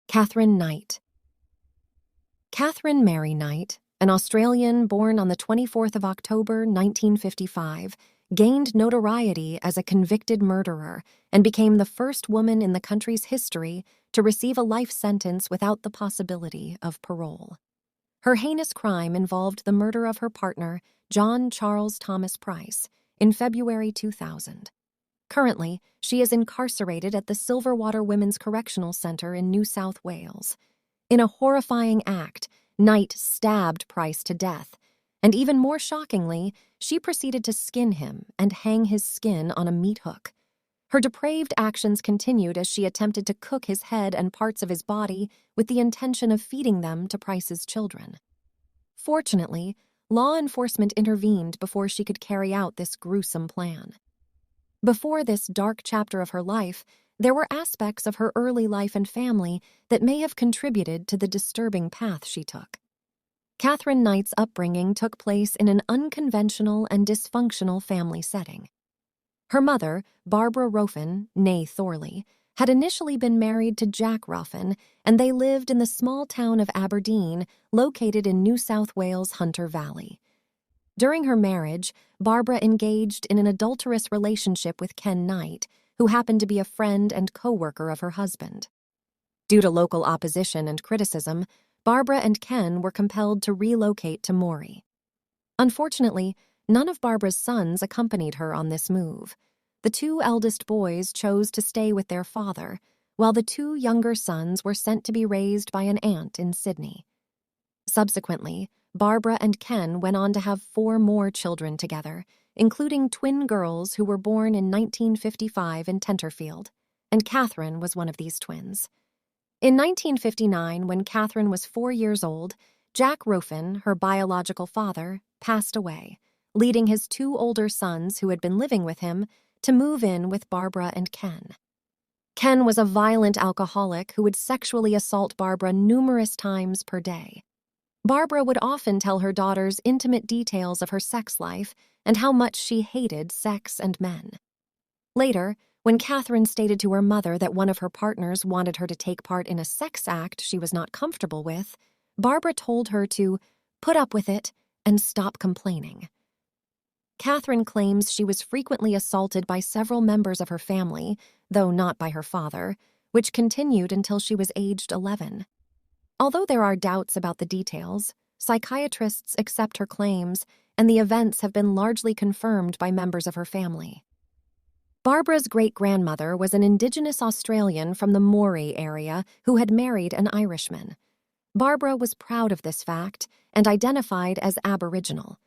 Katherine Knight. Katherine Mary Knight, an Australian born on the 24th of October, 1955, gained notoriety as a convicted murderer and became the first woman in the country's history to receive a life sentence without the possibility of parole. Her heinous crime involved the murder of her partner, John Charles Thomas Price, in February 2000. Currently, she is incarcerated at the Silverwater Women's Correctional Center in New South Wales. In a horrifying act, Knight stabbed Price to death, and even more shockingly, she proceeded to skin him and hang his skin on a meat hook. Her depraved actions continued as she attempted to cook his head and parts of his body with the intention of feeding them to Price's children. Fortunately, law enforcement intervened before she could carry out this gruesome plan. Before this dark chapter of her life, there were aspects of her early life and family that may have contributed to the disturbing path she took. Katherine Knight's upbringing took place in an unconventional and dysfunctional family setting. Her mother, Barbara Ruffin, née Thorley, had initially been married to Jack Ruffin, and they lived in the small town of Aberdeen, located in New South Wales' Hunter Valley. During her marriage, Barbara engaged in an adulterous relationship with Ken Knight, who happened to be a friend and co-worker of her husband. Due to local opposition and criticism, Barbara and Ken were compelled to relocate to Moree. Unfortunately, none of Barbara's sons accompanied her on this move. The two eldest boys chose to stay with their father, while the two younger sons were sent to be raised by an aunt in Sydney. Subsequently, Barbara and Ken went on to have 4 more children together, including twin girls who were born in 1955 in Tenterfield, and Katherine was one of these twins. In 1959, when Katherine was 4 years old, Jack Ruffin, her biological father, passed away, leading his 2 older sons who had been living with him to move in with Barbara and Ken. Ken was a violent alcoholic who would sexually assault Barbara numerous times per day. Barbara would often tell her daughters intimate details of her sex life and how much she hated sex and men. Later, when Katherine stated to her mother that one of her partners wanted her to take part in a sex act she was not comfortable with, Barbara told her to put up with it and stop complaining. Katherine claims she was frequently assaulted by several members of her family, though not by her father, which continued until she was aged 11. Although there are doubts about the details, psychiatrists accept her claims, and the events have been largely confirmed by members of her family. Barbara's great-grandmother was an Indigenous Australian from the Moree area who had married an Irishman. Barbara was proud of this fact and identified as Aboriginal.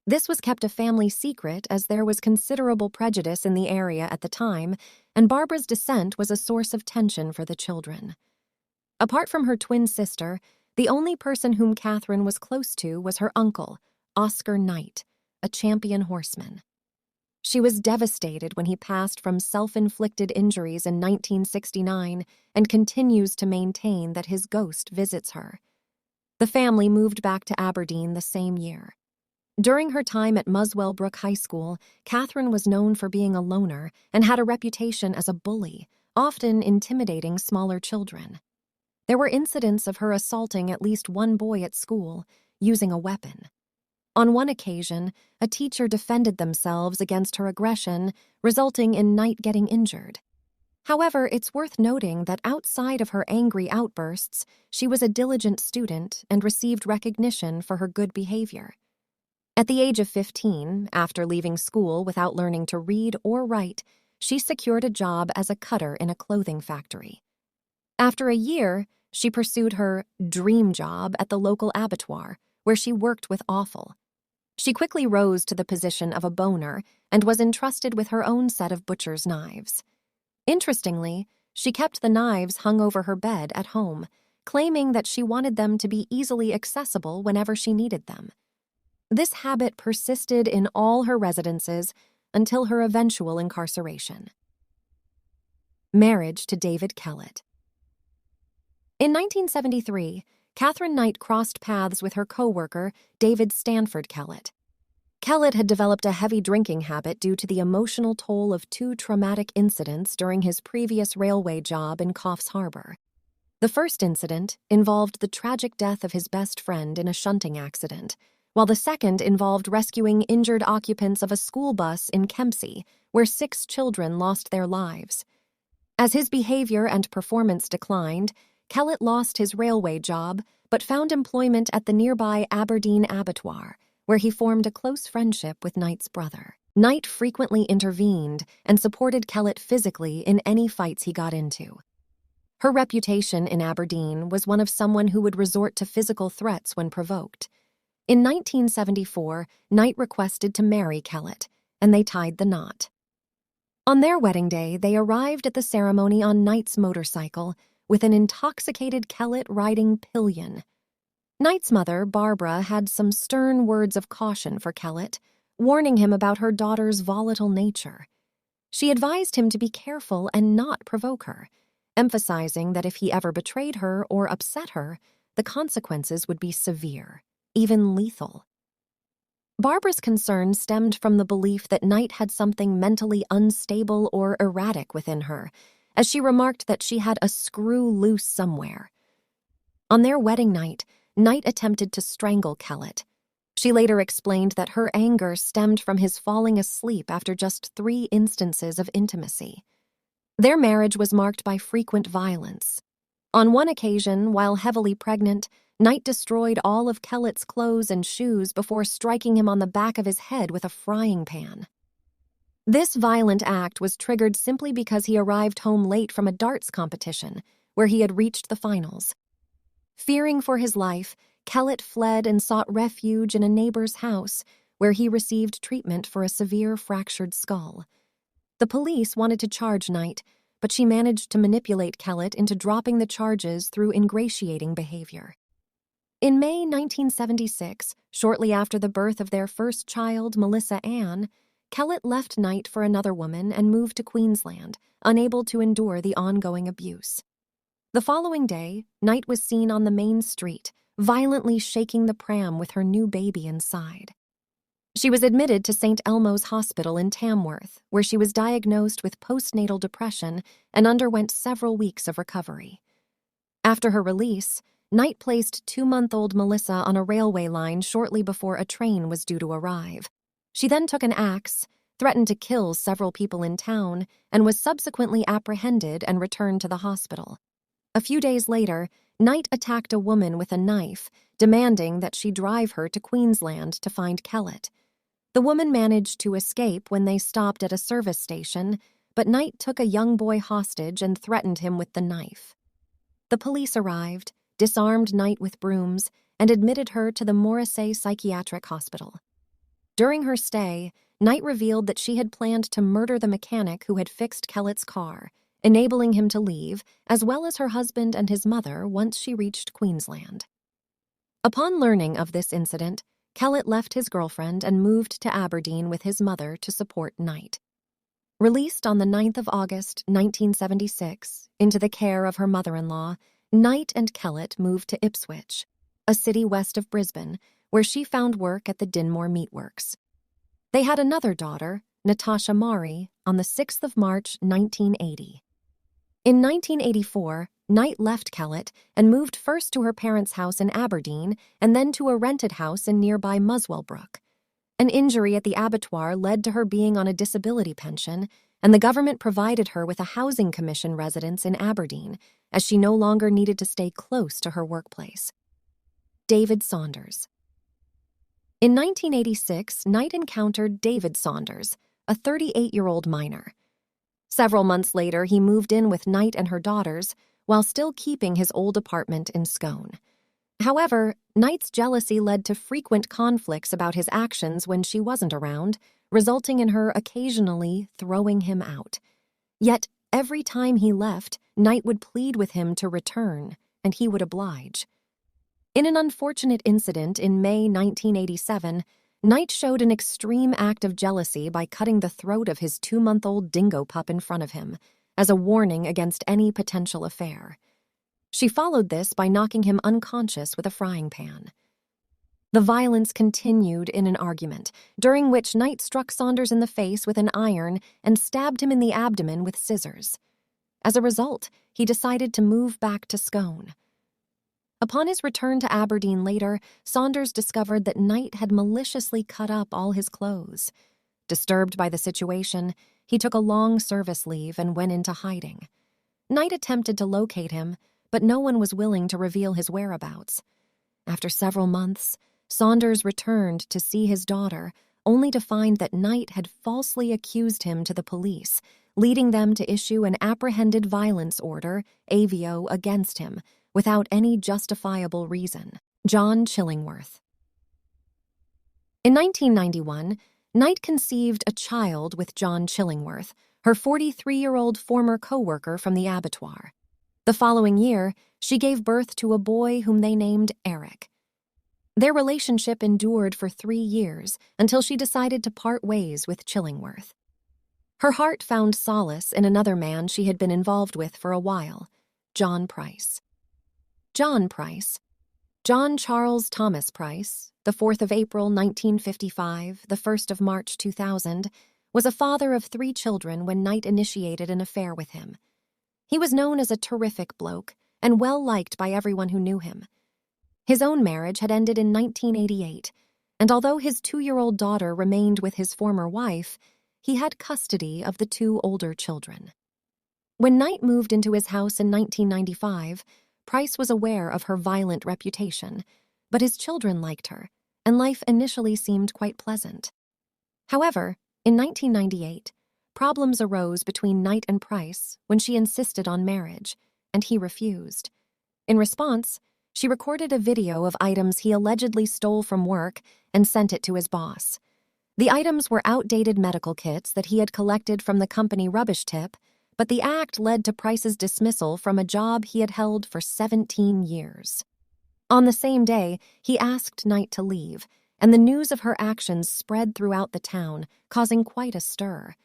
This was kept a family secret as there was considerable prejudice in the area at the time, and Barbara's descent was a source of tension for the children. Apart from her twin sister, the only person whom Katherine was close to was her uncle, Oscar Knight, a champion horseman. She was devastated when he passed from self-inflicted injuries in 1969 and continues to maintain that his ghost visits her. The family moved back to Aberdeen the same year. During her time at Muswell Brook High School, Katherine was known for being a loner and had a reputation as a bully, often intimidating smaller children. There were incidents of her assaulting at least one boy at school, using a weapon. On one occasion, a teacher defended themselves against her aggression, resulting in Knight getting injured. However, it's worth noting that outside of her angry outbursts, she was a diligent student and received recognition for her good behavior. At the age of 15, after leaving school without learning to read or write, she secured a job as a cutter in a clothing factory. After a year, she pursued her dream job at the local abattoir, where she worked with offal. She quickly rose to the position of a boner and was entrusted with her own set of butcher's knives. Interestingly, she kept the knives hung over her bed at home, claiming that she wanted them to be easily accessible whenever she needed them. This habit persisted in all her residences until her eventual incarceration. Marriage to David Kellett. In 1973, Katherine Knight crossed paths with her co-worker, David Stanford Kellett. Kellett had developed a heavy drinking habit due to the emotional toll of 2 traumatic incidents during his previous railway job in Coffs Harbour. The first incident involved the tragic death of his best friend in a shunting accident, while the second involved rescuing injured occupants of a school bus in Kempsey, where 6 children lost their lives. As his behavior and performance declined, Kellett lost his railway job but found employment at the nearby Aberdeen Abattoir, where he formed a close friendship with Knight's brother. Knight frequently intervened and supported Kellett physically in any fights he got into. Her reputation in Aberdeen was one of someone who would resort to physical threats when provoked. In 1974, Knight requested to marry Kellett, and they tied the knot. On their wedding day, they arrived at the ceremony on Knight's motorcycle, with an intoxicated Kellett riding pillion. Knight's mother, Barbara, had some stern words of caution for Kellett, warning him about her daughter's volatile nature. She advised him to be careful and not provoke her, emphasizing that if he ever betrayed her or upset her, the consequences would be severe, even lethal. Barbara's concern stemmed from the belief that Knight had something mentally unstable or erratic within her, as she remarked that she had a screw loose somewhere. On their wedding night, Knight attempted to strangle Kellett. She later explained that her anger stemmed from his falling asleep after just 3 instances of intimacy. Their marriage was marked by frequent violence. On one occasion, while heavily pregnant, Knight destroyed all of Kellett's clothes and shoes before striking him on the back of his head with a frying pan. This violent act was triggered simply because he arrived home late from a darts competition, where he had reached the finals. Fearing for his life, Kellett fled and sought refuge in a neighbor's house, where he received treatment for a severe fractured skull. The police wanted to charge Knight, but she managed to manipulate Kellett into dropping the charges through ingratiating behavior. In May 1976, shortly after the birth of their first child, Melissa Ann, Kellett left Knight for another woman and moved to Queensland, unable to endure the ongoing abuse. The following day, Knight was seen on the main street, violently shaking the pram with her new baby inside. She was admitted to St. Elmo's Hospital in Tamworth, where she was diagnosed with postnatal depression and underwent several weeks of recovery. After her release, Knight placed 2-month-old Melissa on a railway line shortly before a train was due to arrive. She then took an axe, threatened to kill several people in town, and was subsequently apprehended and returned to the hospital. A few days later, Knight attacked a woman with a knife, demanding that she drive her to Queensland to find Kellett. The woman managed to escape when they stopped at a service station, but Knight took a young boy hostage and threatened him with the knife. The police arrived, disarmed Knight with brooms, and admitted her to the Morrissey Psychiatric Hospital. During her stay, Knight revealed that she had planned to murder the mechanic who had fixed Kellett's car, enabling him to leave, as well as her husband and his mother once she reached Queensland. Upon learning of this incident, Kellett left his girlfriend and moved to Aberdeen with his mother to support Knight. Released on the 9th of August, 1976, into the care of her mother-in-law, Knight and Kellett moved to Ipswich, a city west of Brisbane, where she found work at the Dinmore Meatworks. They had another daughter, Natasha Mari, on the 6th of March, 1980. In 1984, Knight left Kellett and moved first to her parents' house in Aberdeen and then to a rented house in nearby Muswellbrook. An injury at the abattoir led to her being on a disability pension, and the government provided her with a housing commission residence in Aberdeen, as she no longer needed to stay close to her workplace. David Saunders. In 1986, Knight encountered David Saunders, a 38-year-old miner. Several months later, he moved in with Knight and her daughters, while still keeping his old apartment in Scone. However, Knight's jealousy led to frequent conflicts about his actions when she wasn't around, resulting in her occasionally throwing him out. Yet, every time he left, Knight would plead with him to return, and he would oblige. In an unfortunate incident in May 1987, Knight showed an extreme act of jealousy by cutting the throat of his 2-month-old dingo pup in front of him, as a warning against any potential affair. She followed this by knocking him unconscious with a frying pan. The violence continued in an argument, during which Knight struck Saunders in the face with an iron and stabbed him in the abdomen with scissors. As a result, he decided to move back to Scone. Upon his return to Aberdeen later, Saunders discovered that Knight had maliciously cut up all his clothes. Disturbed by the situation, he took a long service leave and went into hiding. Knight attempted to locate him, but no one was willing to reveal his whereabouts. After several months, Saunders returned to see his daughter, only to find that Knight had falsely accused him to the police, leading them to issue an apprehended violence order, AVO, against him, without any justifiable reason. John Chillingworth. In 1991, Knight conceived a child with John Chillingworth, her 43-year-old former co-worker from the abattoir. The following year, she gave birth to a boy whom they named Eric. Their relationship endured for 3 years until she decided to part ways with Chillingworth. Her heart found solace in another man she had been involved with for a while, John Price. John Price. John Charles Thomas Price, the 4th of April 1955, the 1st of March 2000, was a father of 3 children when Knight initiated an affair with him. He was known as a terrific bloke and well-liked by everyone who knew him. His own marriage had ended in 1988, and although his 2-year-old daughter remained with his former wife, he had custody of the 2 older children. When Knight moved into his house in 1995, Price was aware of her violent reputation, but his children liked her, and life initially seemed quite pleasant. However, in 1998, problems arose between Knight and Price when she insisted on marriage, and he refused. In response, she recorded a video of items he allegedly stole from work and sent it to his boss. The items were outdated medical kits that he had collected from the company rubbish tip, but the act led to Price's dismissal from a job he had held for 17 years. On the same day, he asked Knight to leave, and the news of her actions spread throughout the town, causing quite a stir.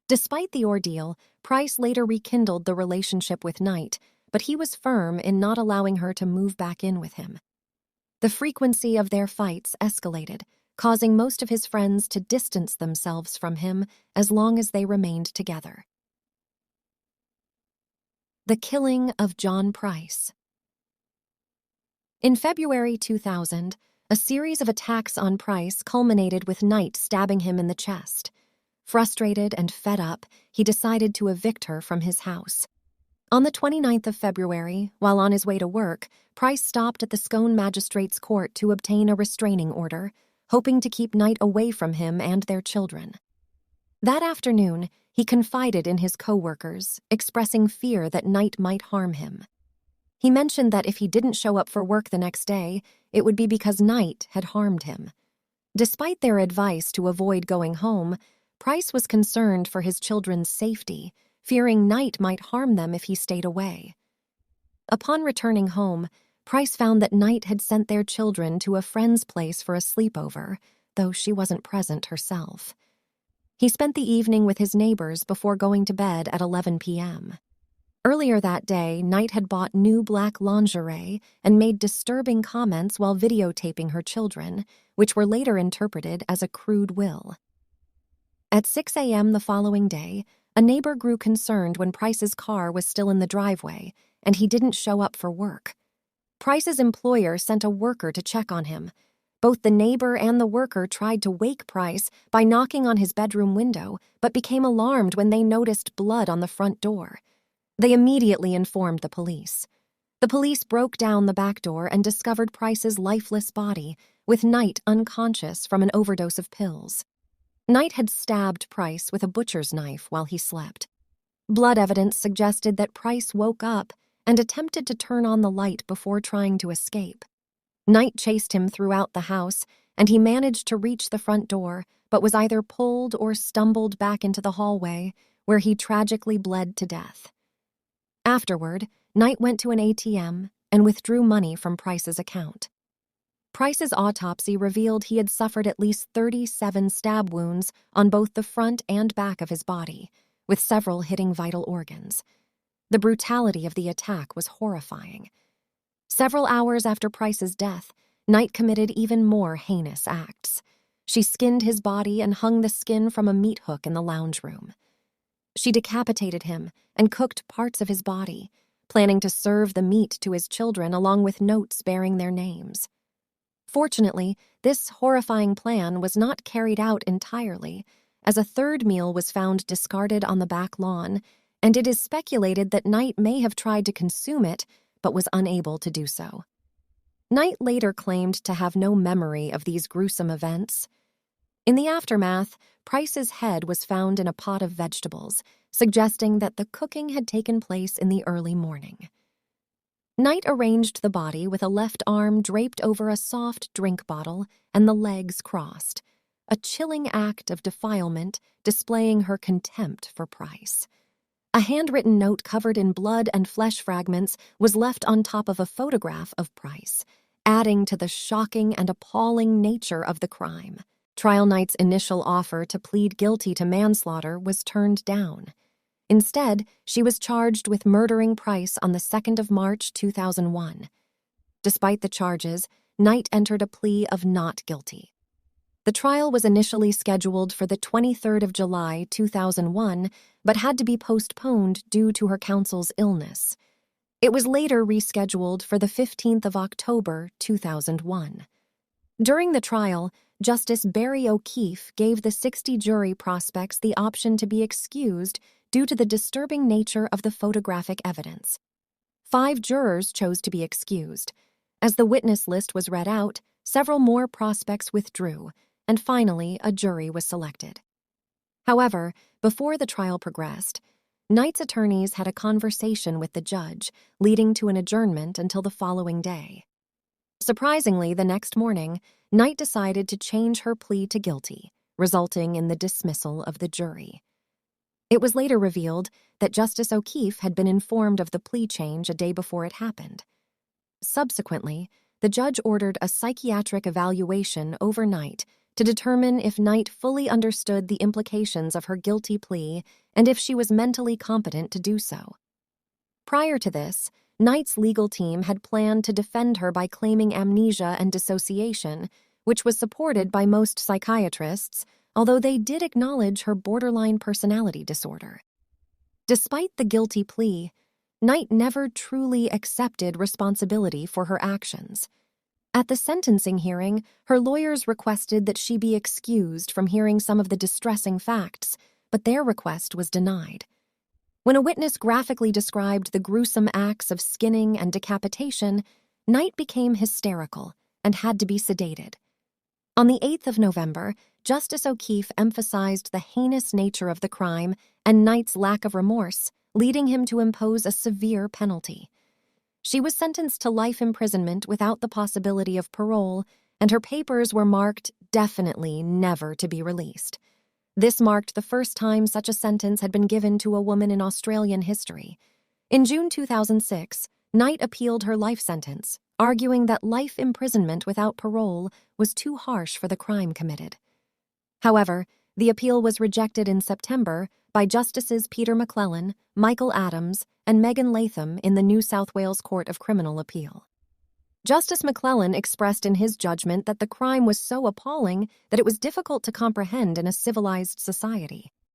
Despite the ordeal, Price later rekindled the relationship with Knight, but he was firm in not allowing her to move back in with him. The frequency of their fights escalated, causing most of his friends to distance themselves from him as long as they remained together. The killing of John Price. In February 2000, a series of attacks on Price culminated with Knight stabbing him in the chest. Frustrated and fed up, he decided to evict her from his house. On the 29th of February, while on his way to work, Price stopped at the Scone Magistrates' Court to obtain a restraining order, hoping to keep Knight away from him and their children. That afternoon, he confided in his co-workers, expressing fear that Knight might harm him. He mentioned that if he didn't show up for work the next day, it would be because Knight had harmed him. Despite their advice to avoid going home, Price was concerned for his children's safety, fearing Knight might harm them if he stayed away. Upon returning home, Price found that Knight had sent their children to a friend's place for a sleepover, though she wasn't present herself. He spent the evening with his neighbors before going to bed at 11 p.m. Earlier that day, Knight had bought new black lingerie and made disturbing comments while videotaping her children, which were later interpreted as a crude will. At 6 a.m. the following day, a neighbor grew concerned when Price's car was still in the driveway, and he didn't show up for work. Price's employer sent a worker to check on him. Both the neighbor and the worker tried to wake Price by knocking on his bedroom window, but became alarmed when they noticed blood on the front door. They immediately informed the police. The police broke down the back door and discovered Price's lifeless body, with Knight unconscious from an overdose of pills. Knight had stabbed Price with a butcher's knife while he slept. Blood evidence suggested that Price woke up and attempted to turn on the light before trying to escape. Knight chased him throughout the house, and he managed to reach the front door, but was either pulled or stumbled back into the hallway, where he tragically bled to death. Afterward, Knight went to an ATM and withdrew money from Price's account. Price's autopsy revealed he had suffered at least 37 stab wounds on both the front and back of his body, with several hitting vital organs. The brutality of the attack was horrifying. Several hours after Price's death, Knight committed even more heinous acts. She skinned his body and hung the skin from a meat hook in the lounge room. She decapitated him and cooked parts of his body, planning to serve the meat to his children along with notes bearing their names. Fortunately, this horrifying plan was not carried out entirely, as a third meal was found discarded on the back lawn, and it is speculated that Knight may have tried to consume it, but was unable to do so. Knight later claimed to have no memory of these gruesome events. In the aftermath, Price's head was found in a pot of vegetables, suggesting that the cooking had taken place in the early morning. Knight arranged the body with a left arm draped over a soft drink bottle and the legs crossed, a chilling act of defilement displaying her contempt for Price. A handwritten note covered in blood and flesh fragments was left on top of a photograph of Price, adding to the shocking and appalling nature of the crime. Trial Knight's initial offer to plead guilty to manslaughter was turned down. Instead, she was charged with murdering Price on the 2nd of March 2001. Despite the charges, Knight entered a plea of not guilty. The trial was initially scheduled for the 23rd of July 2001, but had to be postponed due to her counsel's illness. It was later rescheduled for the 15th of October 2001. During the trial, Justice Barry O'Keefe gave the 60 jury prospects the option to be excused due to the disturbing nature of the photographic evidence. 5 jurors chose to be excused. As the witness list was read out, several more prospects withdrew, and finally a jury was selected. However, before the trial progressed, Knight's attorneys had a conversation with the judge, leading to an adjournment until the following day. Surprisingly, the next morning, Knight decided to change her plea to guilty, resulting in the dismissal of the jury. It was later revealed that Justice O'Keefe had been informed of the plea change a day before it happened. Subsequently, the judge ordered a psychiatric evaluation overnight to determine if Knight fully understood the implications of her guilty plea and if she was mentally competent to do so. Prior to this, Knight's legal team had planned to defend her by claiming amnesia and dissociation, which was supported by most psychiatrists, although they did acknowledge her borderline personality disorder. Despite the guilty plea, Knight never truly accepted responsibility for her actions. At the sentencing hearing, her lawyers requested that she be excused from hearing some of the distressing facts, but their request was denied. When a witness graphically described the gruesome acts of skinning and decapitation, Knight became hysterical and had to be sedated. On the 8th of November, Justice O'Keefe emphasized the heinous nature of the crime and Knight's lack of remorse, leading him to impose a severe penalty. She was sentenced to life imprisonment without the possibility of parole, and her papers were marked definitely never to be released. This marked the first time such a sentence had been given to a woman in Australian history. In June 2006, Knight appealed her life sentence, arguing that life imprisonment without parole was too harsh for the crime committed. However, the appeal was rejected in September by Justices Peter McClellan, Michael Adams, and Megan Latham in the New South Wales Court of Criminal Appeal. Justice McClellan expressed in his judgment that the crime was so appalling that it was difficult to comprehend in a civilized society.